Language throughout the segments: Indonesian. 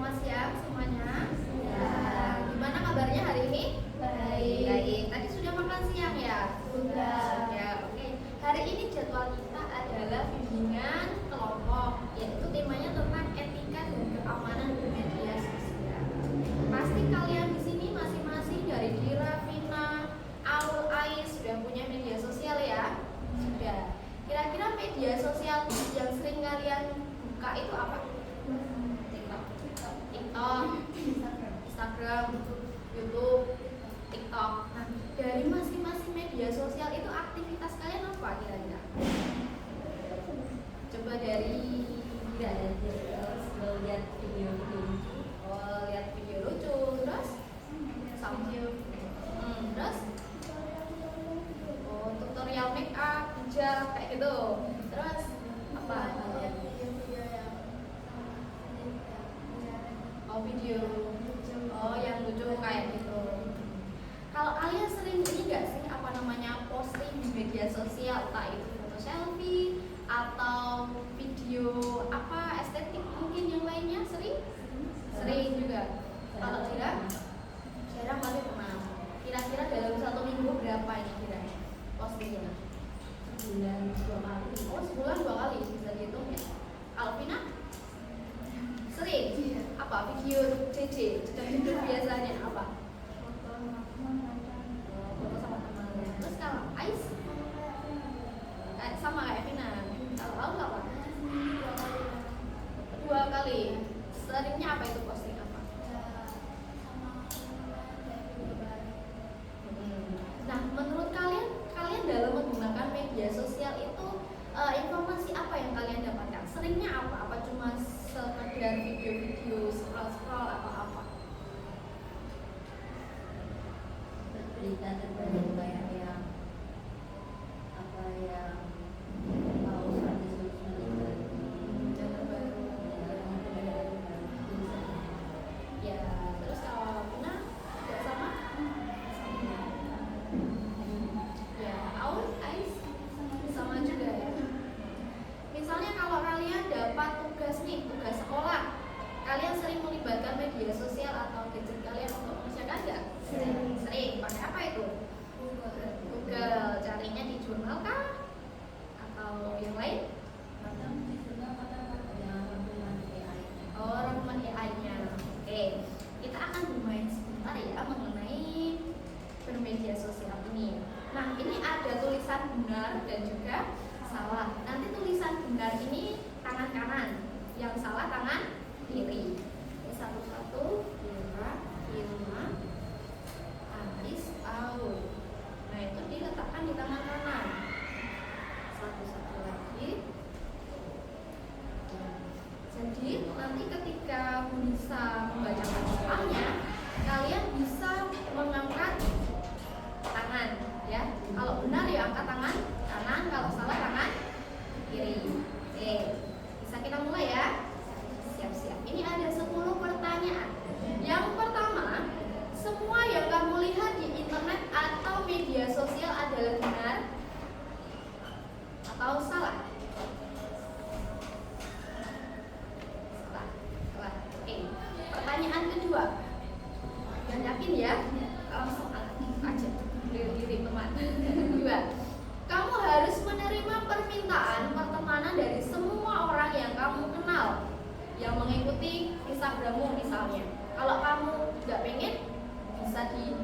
selamat siang semuanya. Ya, gimana kabarnya hari ini? Baik. Baik. Tadi sudah makan siang ya? Sudah. Ya, oke. Hari ini jadwal kita adalah bimbingan kelompok, yaitu temanya tentang etika dan keamanan bermedia sosial. Pasti kalian di sini masing-masing dari Dira, Vina, Aul, Ais sudah punya media sosial ya? Sudah. Kira-kira media sosial yang sering kalian buka itu apa? TikTok, Instagram, YouTube, TikTok. Nah, dari masing-masing media sosial itu aktivitas kalian apa kira-kira? Coba dari Lihat video lucu. oh, lihat video lucu, terus sama terus oh, tutorial make up, hijab kayak gitu. Terus apa? Oh, video. Oh, yang lucu kayak gitu. Kalau kalian sering ini nggak sih apa namanya posting di media sosial, entah itu foto selfie atau video apa estetik mungkin yang lainnya sering? Sering juga. Kalau tidak, jarang kali pernah. Kira-kira dalam satu minggu berapa ini kira postingnya? Sebulan 2 kali. Oh, sebulan 2 kali bisa dihitung ya. Kalau Vina? Sering? Apa video CC? Judul biasanya apa? Foto sama teman. Terus kalau Ais? Sama kayak Vina. Kalau Aul apa? 2 kali. Seringnya apa itu posting apa? Nah, menurut kalian dalam menggunakan media sosial itu informasi apa yang kalian dapatkan? Seringnya apa? Apa cuma sekedar video-video scroll-scroll atau apa? Berita terbaru kayak yang apa yang mau Yang terbaru. Ya, terus kalau Vina juga sama? Ya, Aul, Ais sama juga ya. Misalnya kalau kalian dapat tugas nih, tugas sekolah, kalian sering melibatkan media sosial atau gadget kalian untuk mengerjakan nggak? Sering. Pakai apa itu? Google. Carinya di jurnal kah? Atau yang lain? Oh, rangkuman AI-nya. Oke, kita akan bermain sebentar ya mengenai bermedia sosial ini. Nah, ini ada tulisan benar dan juga salah. Nanti tulisan benar ini tangan kanan, yang salah tangan kiri. Ini satu-satu, Dira, Ilma, Ais, Aul. Nah, itu diletakkan di tangan kanan. Satu-satu lagi. Jadi nanti ketika bisa membacakan soalnya, kalian bisa mengangkat tangan, ya. Kalau benar ya angkat tangan kanan, kalau salah tangan kiri. Oke, bisa kita mulai ya. Siap-siap. Ini ada 10 pertanyaan. Yang pertama, semua yang kamu lihat di internet atau media sosial adalah benar atau salah? Salah. Oke. Pertanyaan kedua. Yang yakin ya? Langsung aja. Diri teman. Kedua. Kamu harus menerima permintaan pertemanan dari semua orang yang kamu kenal yang mengikuti Instagrammu misalnya. Kalau kamu nggak pengen, bisa di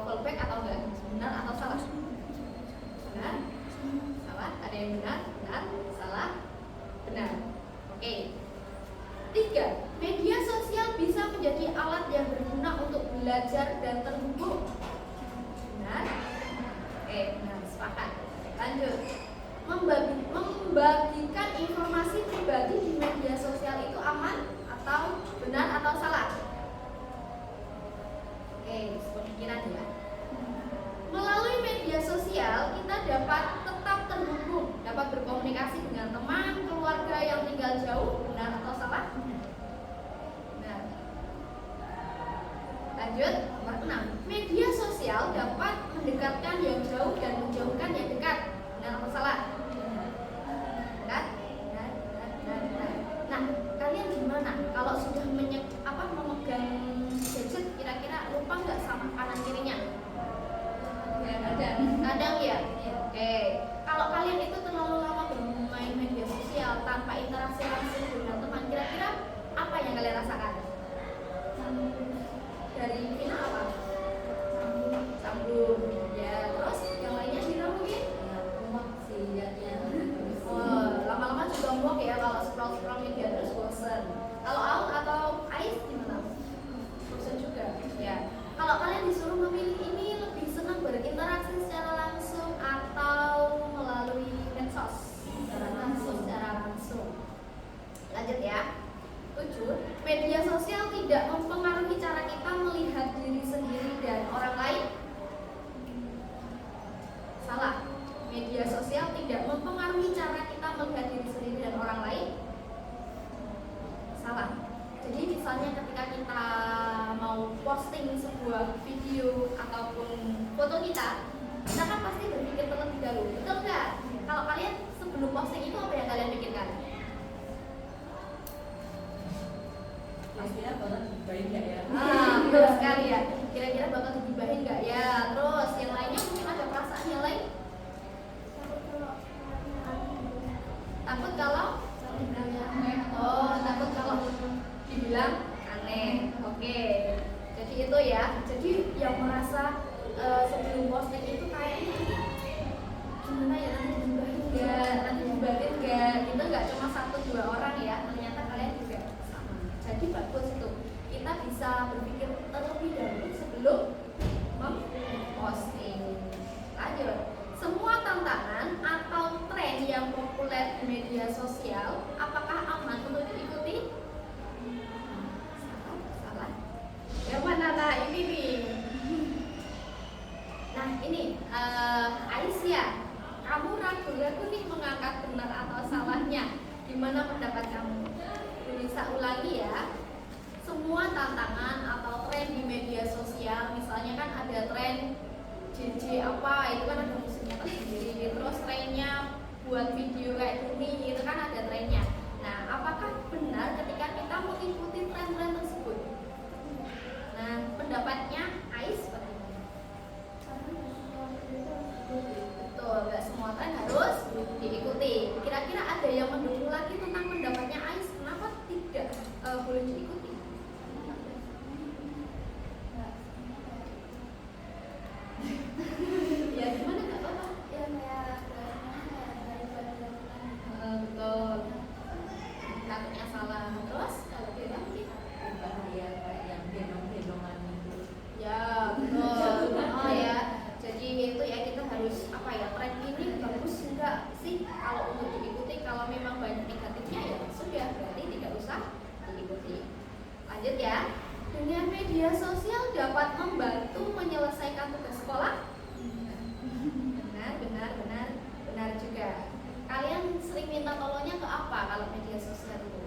fallback atau enggak? Benar atau salah? Benar? Salah? Ada yang benar? Benar? Salah? Benar. Oke. 3. Media sosial bisa menjadi alat yang berguna untuk belajar dan terhubung. Benar? Oke, benar. Sepakat. Lanjut. Membagikan informasi pribadi di media sosial itu aman atau benar atau salah? Oke, sepemikiran ya. Melalui media sosial kita dapat tetap terhubung, dapat berkomunikasi dengan teman, keluarga yang tinggal jauh. Benar atau salah? Benar. Lanjut, nomor 6. Media sosial dapat mendekatkan yang jauh dan menjauhkan yang dekat. Benar atau salah? Benar. Nah, kalian gimana? Kalau sudah memegang gadget, kira-kira lupa nggak sama kanan kirinya? Ya, kadang. Kadang ya. Oke. Kalau kalian itu terlalu lama bermain media sosial tanpa interaksi langsung dengan teman, kira-kira apa yang kalian rasakan? Dari Vina apa? Sambung. Ya, terus yang lainnya Vina mungkin? Ya, muak sih lihatnya. Oh, lama-lama juga muak ya kalau scroll media terus bosen. Kalau Aul atau Ais gimana? Bosen juga. Ya. Kalau kalian disuruh memilih ini lebih senang berinteraksi secara langsung atau melalui medsos? Secara langsung. Lanjut ya. 7. Media sosial tidak mempengaruhi cara kita melihat diri sendiri dan orang lain. Salah. Media sosial tidak mempengaruhi cara kita melihat diri sendiri dan orang lain. Salah. Jadi misalnya ketika kita mau posting sebuah video ataupun foto kita kan pasti berpikir terlebih dahulu, betul nggak? Kalau kalian sebelum posting itu apa yang kalian pikirkan? Kira-kira bakal baik nggak ya? Betul sekali ya. Kira-kira bakal digibahin nggak ya? Terus yang lainnya mungkin ada perasaan yang lain? Takut kalau takut kalau dibilang aneh. Oke. Jadi itu ya. Jadi yang merasa sebelum posting itu kayaknya gimana ya, nanti digibahin nggak? Itu nggak cuma 1-2 orang ya. Ternyata kalian juga sama. Jadi bagus itu. Kita bisa berpikir terlebih dahulu sebelum memposting. Lanjut. Semua tantangan atau tren yang populer di media sosial, apakah aman untuk diikuti? Salah. Yang mana? Nah ini nih. Nah ini Aisyah, kamu ragu-ragu nih mengangkat benar atau salahnya. Gimana pendapat kamu? Bisa ulangi ya. Semua tantangan atau tren di media sosial, misalnya kan ada tren JJ apa, itu kan ada musiknya tersendiri. Terus trennya buat video kayak gini, itu kan ada trennya. Nah, apakah benar ketika kita mengikuti tren-tren tersebut? Nah, pendapatnya Ais bagaimana? Betul, nggak semua tren harus diikuti. Kira-kira ada yang mendukung lagi tentang pendapatnya Ais? Kenapa tidak boleh diikuti? Ya gimana, nggak apa-apa. Ya kayak betul. Takutnya salah. Terus kalau dia mungkin Bahaya kayak yang gendong-gendongan itu. ya betul. Oh ya. Jadi itu ya, kita harus apa ya, tren ini bagus enggak sih kalau untuk diikuti? Kalau memang banyak negatifnya ya sudah, berarti tidak usah diikuti. Lanjut ya. Dengan media sosial dapat membantu menyelesaikan tugas sekolah. Benar juga. Kalian sering minta tolongnya ke apa kalau media sosial itu?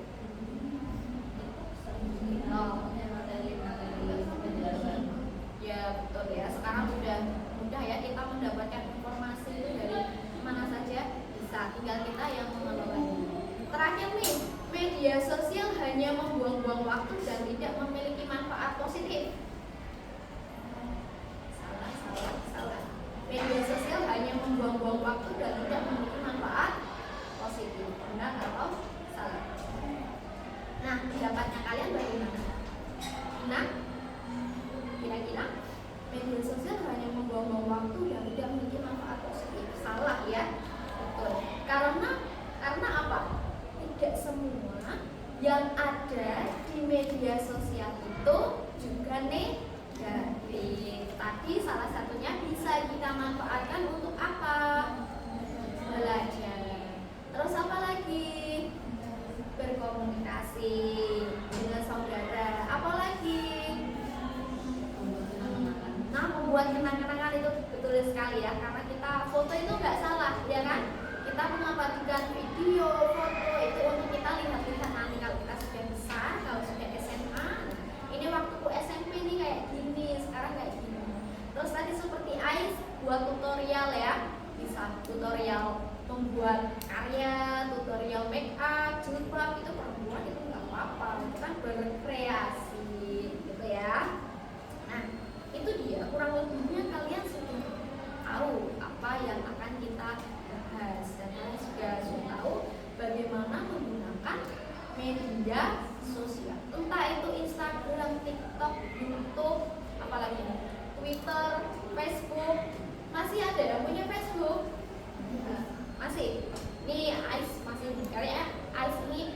Ya betul ya. Sekarang udah mudah ya kita mendapatkan informasi itu dari mana saja bisa. Tinggal kita yang mengelolanya. Terakhir nih, media sosial hanya membuang-buang waktu dan tidak memiliki manfaat positif. Salah. Media sosial hanya membuang-buang waktu dan tidak memiliki manfaat positif. Benar atau salah? Nah, pendapatnya kalian bagaimana? Nah, kira-kira media sosial hanya membuang-buang waktu dan tidak memiliki manfaat positif. Salah ya? Betul. Karena apa? Tidak semua yang ada di media sosial itu juga negatif. Tadi salah satunya bisa kita manfaatkan untuk apa? Belajar. Terus apa lagi? Berkomunikasi dengan saudara. Apa lagi? Nah, membuat kenang-kenangan itu betul sekali ya. Karena kita foto itu nggak salah, ya kan? Kita mengabadikan video, foto itu untuk kita lihat-lihat nanti kalau kita sudah besar, kalau sudah SMA. Ini waktuku SMP nih kayak gini, sekarang kayak gini. Terus tadi seperti Ais buat tutorial ya, bisa tutorial membuat karya, tutorial make media sosial. Entah itu Instagram, TikTok, YouTube, apalagi Twitter, Facebook. Masih ada yang punya Facebook? Masih. Nih Ais masih. Kayaknya Ais ini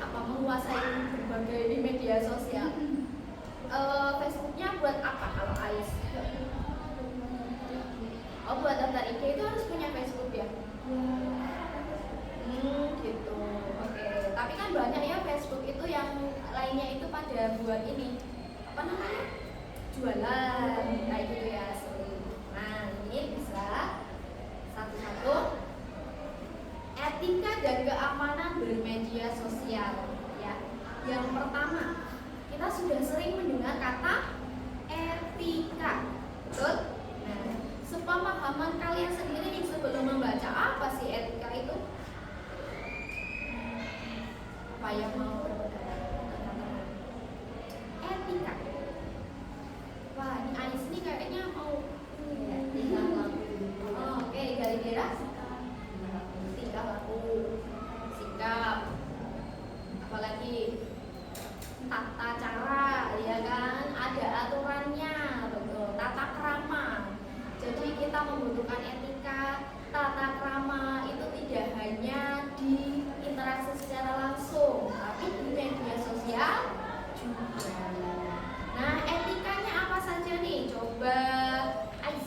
menguasai berbagai di media sosial. Facebooknya buat apa kalau Ais? Oh, buat daftar IG itu harus punya Facebook ya? Gitu. Oke. Tapi kan banyak ya Facebook itu yang lainnya itu pada buat ini apa namanya? Jualan kayak gitu ya. Nah, ini bisa satu-satu. Etika dan keamanan bermedia sosial ya. Yang pertama, kita sudah sering mendengar kata etika. Betul? Nah, sepemahaman kalian sendiri nih sebelum membaca apa sih etika itu? Apa yang mau berpendapat? Etika. Wah, ini Ais ini kayaknya mau tingkah laku. Oke, gara-gara tingkah laku, sikap, apalagi tata cara, ya kan? Ada aturannya, betul. Tata krama. Jadi kita membutuhkan etika, tata krama itu tidak hanya di interaksi secara langsung, tapi di media sosial juga. Nah, etikanya apa saja nih? Coba Ais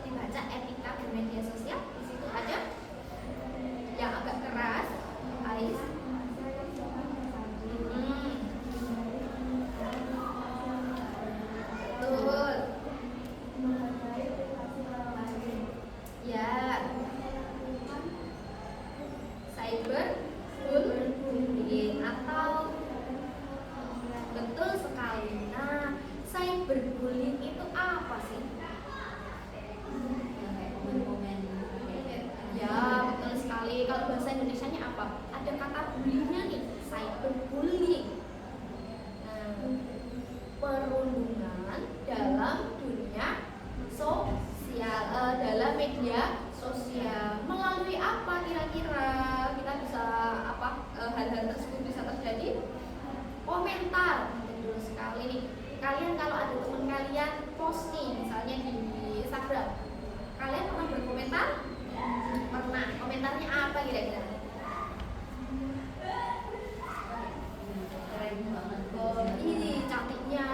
dibaca etika di media sosial. Di situ ada yang agak keras, Ais. Betul. Ya. Cyberbullying atau betul sekali. Nah, cyberbullying itu apa sih? Ya, betul sekali. Kalau bahasa Indonesianya apa? Ada kata bully-nya nih, cyberbullying. Nah, perundungan dalam dunia sosial, dalam media sosial. Melalui apa kira-kira kita bisa hal-hal tersebut bisa terjadi? Komentar. Betul sekali nih. Kalian kalau ada teman kalian post nih, misalnya di Instagram, kalian pernah berkomentar? Pernah. Komentarnya apa kira-kira? Keren banget. Oh, ini cantiknya,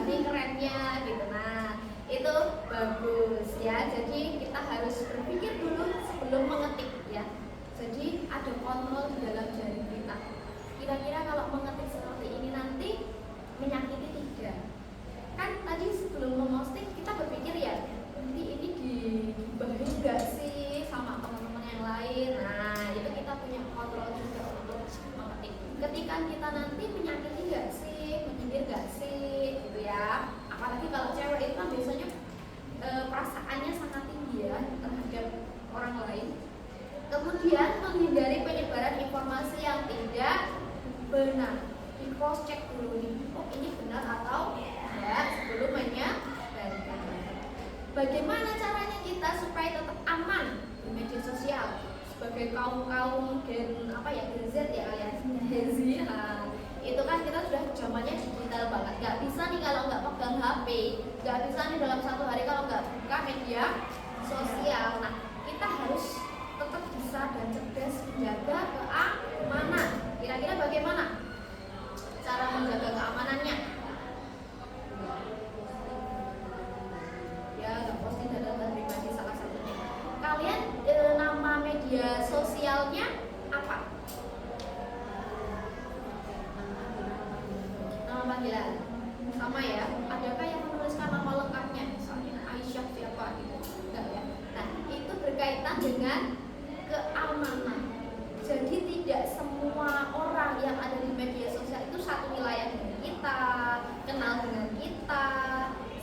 ini kerennya gitu. Nah, itu bagus ya. Jadi kita harus berpikir dulu sebelum mengetik ya. Jadi ada kontrol di dalam jari kita. Kira-kira kalau mengetik seperti ini nanti menyakiti tidak? Kan tadi sebelum memposting kita berpikir ya, nanti ini digibahin nggak sih sama teman-teman yang lain. Nah, itu kita punya kontrol juga untuk mengetik. Ketika kita nanti menyakiti nggak sih, menyindir nggak sih, gitu ya. Apalagi kalau cewek itu kan biasanya perasaannya sangat tinggi ya terhadap orang lain. Kemudian menghindari penyebaran informasi yang tidak benar. Di cross check dulu nih, oh ini benar atau tidak sebelum menyebarkan. Bagaimana caranya kita supaya tetap aman di media sosial sebagai kaum Gen Z ya kalian, Gen Z. Nah, itu kan kita sudah zamannya digital banget. Gak bisa nih kalau nggak pegang HP, gak bisa nih dalam satu hari kalau nggak buka media sosial. Nah, kita harus tetap bisa dan cerdas menjaga keamanan. Kira-kira bagaimana cara menjaga keamanannya? Ya, nggak posting data pribadi salah satunya. Kalian nama media sosialnya apa? Nama panggilan sama ya? Adakah yang menuliskan nama lengkapnya? Misalnya Aisyah siapa gitu? Enggak ya? Nah, itu berkaitan dengan keamanan. Jadi tidak semua orang yang ada di media sosial itu satu wilayah dengan kita, kenal dengan kita,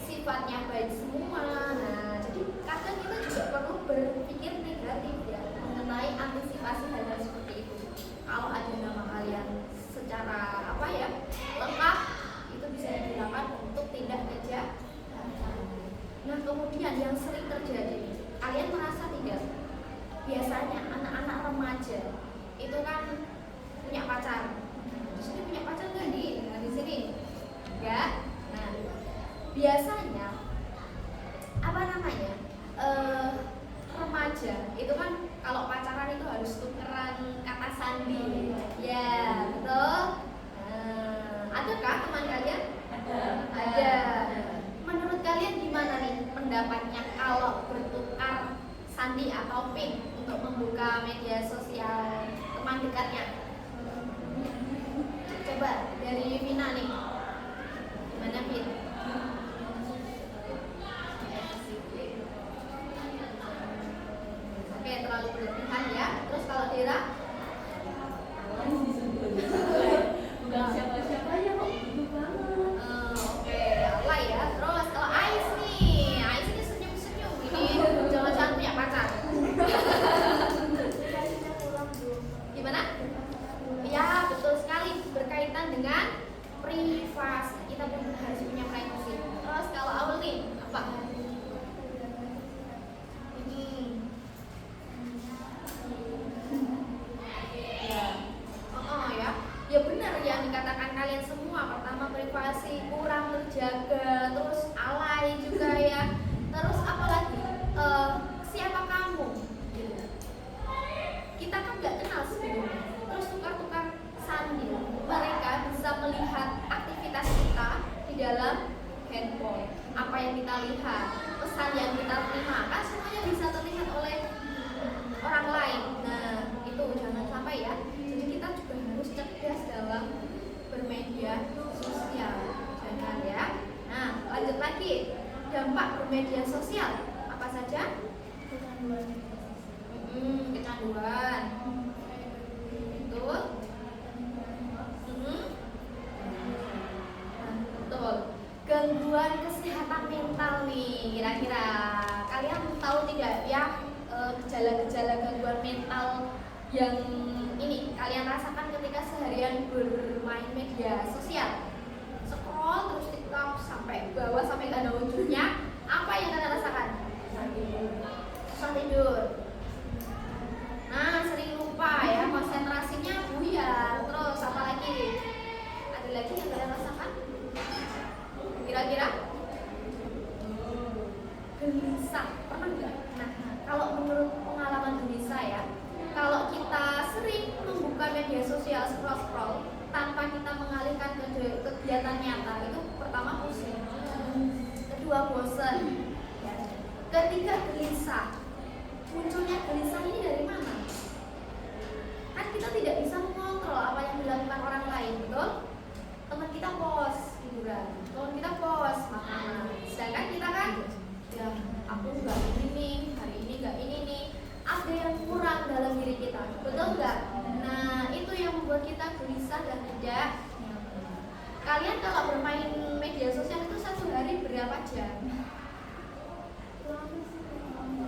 sifatnya baik semua. Nah, jadi kadang kita juga perlu berpikir negatif ya mengenai antisipasi hal-hal seperti itu. Kalau ada nama kalian secara lengkap, itu bisa digunakan untuk tindak kejahatan. Nah, kemudian yang sering terjadi, kalian merasa tidak? biasanya apa namanya remaja itu kan kalau pacaran itu harus tukeran kata sandi ya betul. Adakah teman kalian? Ada. Menurut kalian gimana nih pendapatnya kalau bertukar sandi atau pin untuk membuka media sosial teman dekatnya? Coba dari Vina nih, gimana Vin? Oke, terlalu berlebihan ya. Terus kalau Dira? Bukan siapa-siapa ya kok gitu banget. Oke, alay ya. Terus kalau Ais nih, Ais ini senyum-senyum ini jangan-jangan punya pacar. Gimana? Ya, betul sekali berkaitan dengan privasi. Kita benar harus punya privasi. Terus kalau Aul nih, apa? Ya. Ya benar yang dikatakan kalian semua. Pertama privasi kurang terjaga, terus alay juga ya. Terus apalagi siapa kamu? Gitu. Kita kan nggak kenal sebelumnya. Terus tukar-tukar sandi. Mereka bisa melihat aktivitas kita di dalam handphone. Apa yang kita lihat, pesan yang kita terima, kan semuanya bisa terlihat oleh orang lain. Nah, itu jangan sampai ya. Jadi kita juga harus cerdas dalam bermedia sosial. Jangan ya. Nah, lanjut lagi. Dampak bermedia sosial apa saja? Kecanduan. Betul. Betul. Gangguan kesehatan mental nih. Kira-kira kalian tahu tidak ya gejala-gejala gangguan mental yang ini kalian rasakan ketika seharian bermain media sosial? Scroll terus TikTok sampai bawah sampai gak ada ujungnya. Apa yang kalian rasakan? Susah tidur. Nah, sering lupa ya, konsentrasinya buyar. Terus apa lagi? Ada lagi yang kalian rasakan? Kira-kira? Gelisah. Pernah nggak? Nah, kalau menurut pengalaman gelisah ya, kalau kita sering membuka media sosial scroll-scroll tanpa kita mengalihkan ke kegiatan nyata, itu pertama pusing, kedua bosan, ketiga gelisah. Munculnya gelisah ini dari mana? Kan kita tidak bisa mengontrol apa yang dilakukan orang lain, betul? Teman kita post hiburan, teman kita post makanan, sedangkan kita kan ya aku nggak ini hari ini nggak ini nih, ada yang kurang dalam diri kita, betul nggak? Nah, itu yang membuat kita gelisah dan tidak nyaman. Kalian kalau bermain media sosial itu satu hari berapa jam?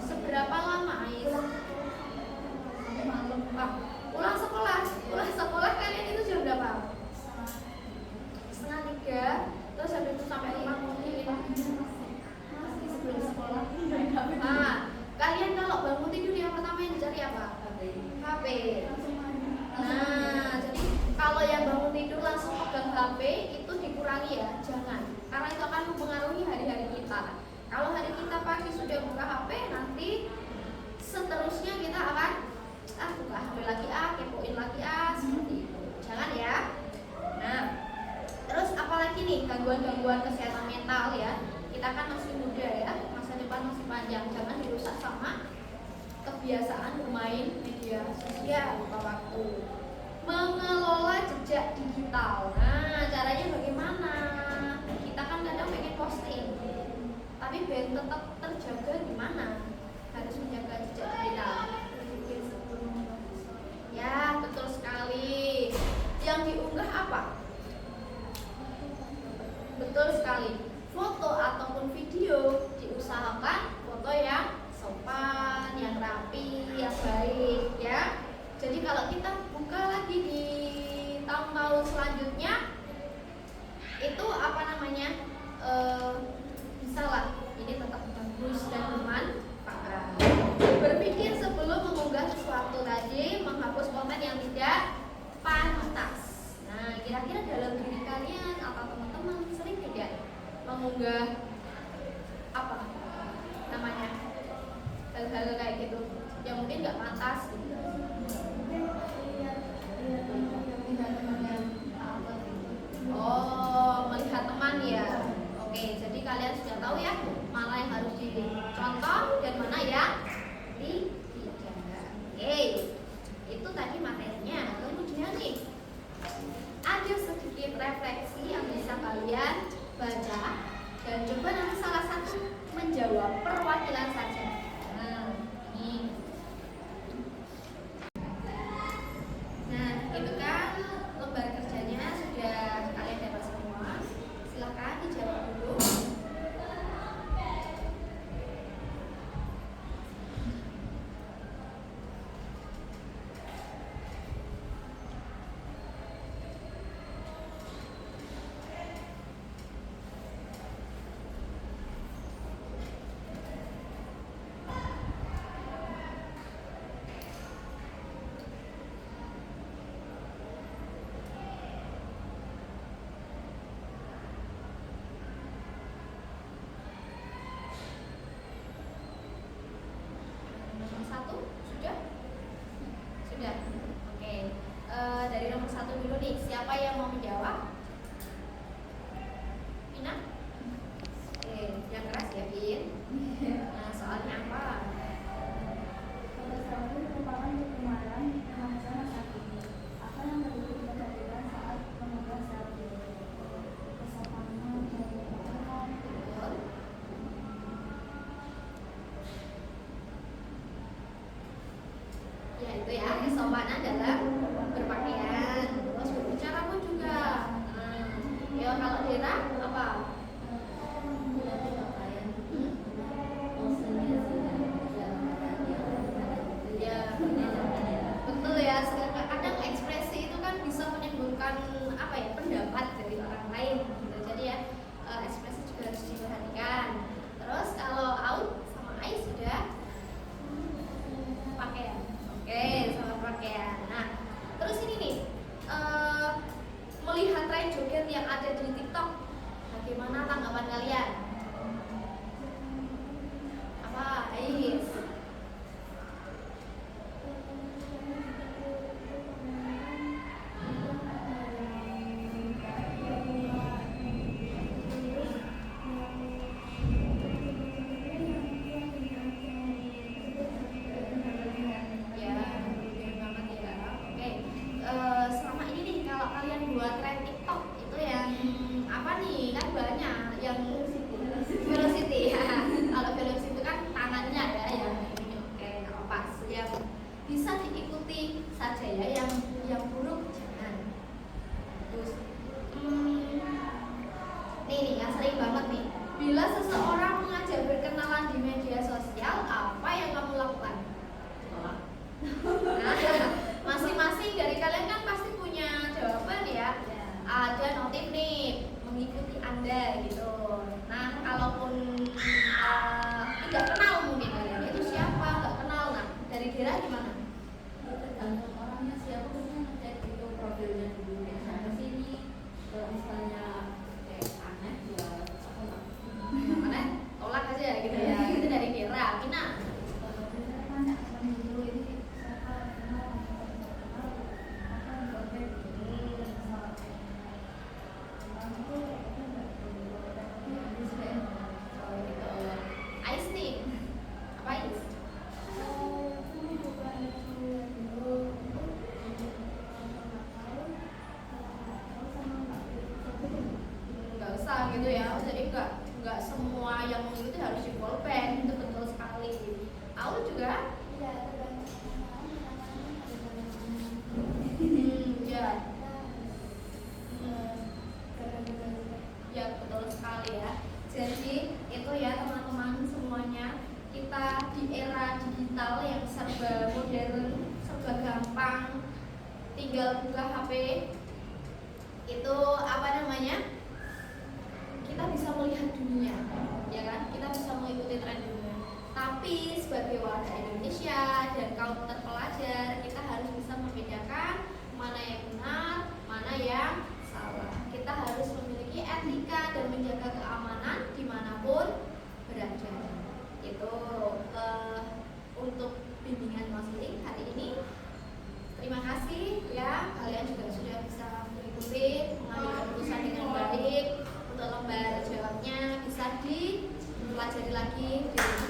Seberapa lama, Ais? Pulang sekolah kalian itu jam berapa? 2:30. Terus habis itu sampai rumah mungkin sebelum sekolah. Kalian kalau bangun tidur yang pertama yang dicari apa? HP. Nah, jadi kalau yang bangun tidur langsung pegang HP itu dikurangi ya, jangan. Karena itu akan mempengaruhi hari-hari kita. Kalau hari kita pagi sudah buka HP, nanti seterusnya kita akan buka HP lagi kepoin lagi seperti itu. Jangan ya. Nah, terus apalagi nih gangguan-gangguan kesehatan mental ya. Kita kan masih muda ya, masa depan masih panjang. Jangan dirusak sama kebiasaan bermain media sosial lupa waktu. Mengelola jejak digital. Nah, caranya bagaimana? Kita kan kadang pengen posting, tapi biar tetap terjaga gimana? Harus menjaga jejak digital. Ya, betul sekali. Yang diunggah apa? Betul sekali. Foto ataupun video diusahakan foto yang sopan, yang rapi, yang baik ya. Jadi kalau kita buka lagi di tahun-tahun selanjutnya itu apa namanya bisa lah ini tetap bagus dan bermanfaat. Berpikir sebelum mengunggah sesuatu tadi, menghapus komen yang tidak pantas. Nah, kira-kira dalam diri kalian atau teman-teman sering tidak mengunggah refleksi yang bisa kalian baca dan coba nanti salah satu menjawab perwakilan saja. Nah, ini. Nah, itu kan lembar kerjanya sudah kalian dapat semua. Silakan dijawab dulu. Nomor 1 sudah? Sudah. Oke. Dari nomor 1 dulu nih. Siapa yang mau menjawab? Pina? Oke, yang keras ya, Pin. Nah, soalnya apa? Kebesaran merupakan kegemaran bangsa masa kini. Apa yang begitu kita lakukan saat memegang salju? Kesopanan merupakan Betul. Ya itu ya, kesopanan dalam berpakaian. Terus berbicara pun juga. Ya kalau Dera apa? Ya, betul ya. Kadang ekspresi itu kan bisa menimbulkan apa ya, pendapat dari orang lain. Gitu. Jadi ya ekspresi juga harus diperhatikan. Terus kalau Aud sama Ais sudah pakaian. Oke, sama pakaian. Nah, terus ini nih, melihat tren joget yang ada di TikTok, bagaimana tanggapan kalian? Apa, Ais? Ya, bener banget ya. Oke, selama ini nih kalau kalian buat tren TikTok itu yang apa nih? Kan banyak yang velocity ya. Kalau velocity itu kan tangannya ya, yang ini. Oke, nggak apa-apa. Yang bisa diikuti saja ya, yang buruk jangan. Terus, nih yang sering banget nih. Bila seseorang mengajak berkenalan di media sosial, apa yang kamu lakukan? Nah, masing-masing dari kalian kan pasti punya jawaban ya. Ada notif nih mengikuti Anda gitu. Nah, kalaupun tidak kenal mungkin kalian itu siapa, nggak kenal. Nah, dari Dira gimana? tergantung orangnya siapa punya ngecek itu profilnya dulu kayak siapa sih ini, kalau misalnya kayak aneh ya apa nggak Mana? Tolak aja gitu ya. Itu dari Dira. Pina? kalau misalnya tanya temen dulu ini siapa kenal apa yang profil Oh, gitu. Ais nih. Apa Ais? Nggak usah gitu ya. Jadi nggak semua yang mengikuti harus di pulpen. Itu betul sekali. Aul juga? Ya. Ya betul sekali ya. Jadi itu ya teman-teman semuanya, kita di era digital yang serba modern, serba gampang, tinggal buka HP itu apa namanya, kita bisa melihat dunia, ya kan? Kita bisa mengikuti tren dunia. Tapi sebagai warga Indonesia dan kaum terpelajar, kita harus bisa membedakan mana yang benar, mana yang salah. Kita harus memiliki etika dan menjaga keamanan dimanapun berada. Itu untuk bimbingan konseling hari ini. Terima kasih ya, kalian juga sudah bisa mengikuti, mengambil keputusan dengan baik. Untuk lembar jawabnya bisa dipelajari lagi di